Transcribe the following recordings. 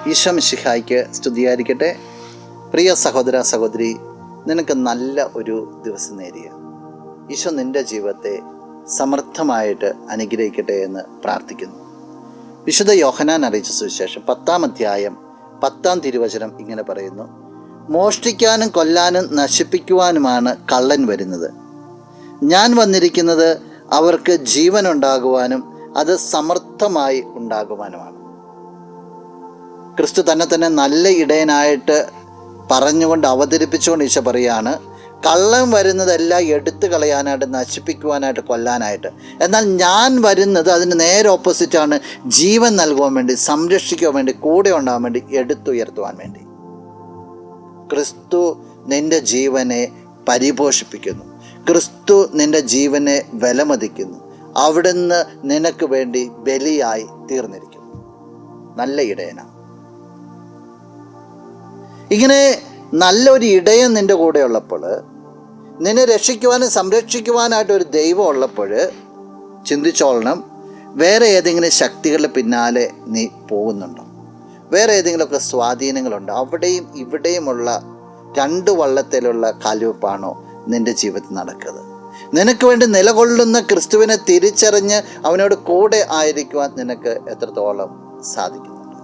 ഈശോ മിശിഹായ്ക്ക് സ്തുതിയായിരിക്കട്ടെ. പ്രിയ സഹോദര സഹോദരി, നിനക്ക് നല്ല ഒരു ദിവസം നേരിയ ഈശോ നിൻ്റെ ജീവിതത്തെ സമർത്ഥമായിട്ട് അനുഗ്രഹിക്കട്ടെ എന്ന് പ്രാർത്ഥിക്കുന്നു. വിശുദ്ധ യോഹന്നാൻ അറിയിച്ച സുവിശേഷം 10-ാം അധ്യായം 10-ാം തിരുവചനം ഇങ്ങനെ പറയുന്നു: മോഷ്ടിക്കാനും കൊല്ലാനും നശിപ്പിക്കുവാനുമാണ് കള്ളൻ വരുന്നത്. ഞാൻ വന്നിരിക്കുന്നത് അവർക്ക് ജീവനുണ്ടാകുവാനും അത് സമർത്ഥമായി ഉണ്ടാകുവാനുമാണ്. ക്രിസ്തു തന്നെ നല്ല ഇടയനായിട്ട് പറഞ്ഞുകൊണ്ട് അവതരിപ്പിച്ചുകൊണ്ട് ഈശോ പറയാണ്, കള്ളൻ വരുന്നതെല്ലാം എടുത്തു കളയാനായിട്ട്, നശിപ്പിക്കുവാനായിട്ട്, കൊല്ലാനായിട്ട്. എന്നാൽ ഞാൻ വരുന്നത് അതിന് നേരെ ഓപ്പോസിറ്റാണ്. ജീവൻ നൽകുവാൻ വേണ്ടി, സംരക്ഷിക്കുവാൻ വേണ്ടി, കൂടെ ഉണ്ടാകാൻ വേണ്ടി, എടുത്തുയർത്തുവാൻ വേണ്ടി. ക്രിസ്തു നിൻ്റെ ജീവനെ പരിപോഷിപ്പിക്കുന്നു. ക്രിസ്തു നിൻ്റെ ജീവനെ വിലമതിക്കുന്നു. അവിടുന്ന് നിനക്ക് വേണ്ടി ബലിയായി തീർന്നിരിക്കുന്നു. നല്ല ഇടയനാണ്. ഇങ്ങനെ നല്ലൊരു ഇടയൻ നിൻ്റെ കൂടെ ഉള്ളപ്പോൾ, നിന്നെ രക്ഷിക്കുവാനും സംരക്ഷിക്കുവാനായിട്ട് ഒരു ദൈവം ഉള്ളപ്പോൾ ചിന്തിച്ചോളണം, വേറെ ഏതെങ്കിലും ശക്തികളുടെ പിന്നാലെ നീ പോകുന്നുണ്ടോ? വേറെ ഏതെങ്കിലുമൊക്കെ സ്വാധീനങ്ങളുണ്ടോ? അവിടെയും ഇവിടെയുമുള്ള രണ്ട് വള്ളത്തിലുള്ള കാൽവെപ്പാണോ നിൻ്റെ ജീവിതത്തിൽ നടക്കുന്നത്? നിനക്ക് വേണ്ടി നിലകൊള്ളുന്ന ക്രിസ്തുവിനെ തിരിച്ചറിഞ്ഞ് അവനോട് കൂടെ ആയിരിക്കുവാൻ നിനക്ക് എത്രത്തോളം സാധിക്കുന്നുണ്ട്?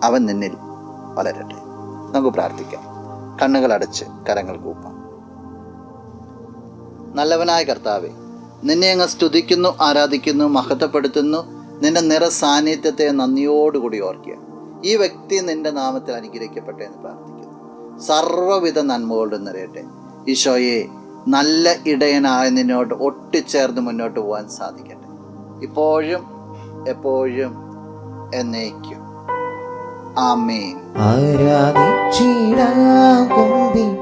അവൻ നിന്നിൽ വളരട്ടെ. നമുക്ക് പ്രാർത്ഥിക്കാം. കണ്ണുകൾ അടച്ച് കരങ്ങൾ കൂപ്പാം. നല്ലവനായ കർത്താവേ, നിന്നെ അങ്ങ് സ്തുതിക്കുന്നു, ആരാധിക്കുന്നു, മഹത്വപ്പെടുത്തുന്നു. നിന്റെ നിറ സാന്നിധ്യത്തെ നന്ദിയോടുകൂടി ഓർക്കുക. ഈ വ്യക്തി നിന്റെ നാമത്തിൽ അനുഗ്രഹിക്കട്ടെ എന്ന് പ്രാർത്ഥിക്കുന്നു. സർവ്വവിധ നന്മകളോട് നിറയട്ടെ. ഈശോയെ, നല്ല ഇടയനായ നിന്നോട് ഒട്ടിച്ചേർന്ന് മുന്നോട്ട് പോകാൻ സാധിക്കട്ടെ, ഇപ്പോഴും എപ്പോഴും എന്നേക്കും. ആമേൻ. ആരാധിച്ചിടാം, കുമ്പിട്ടാരാധിച്ചിടാം.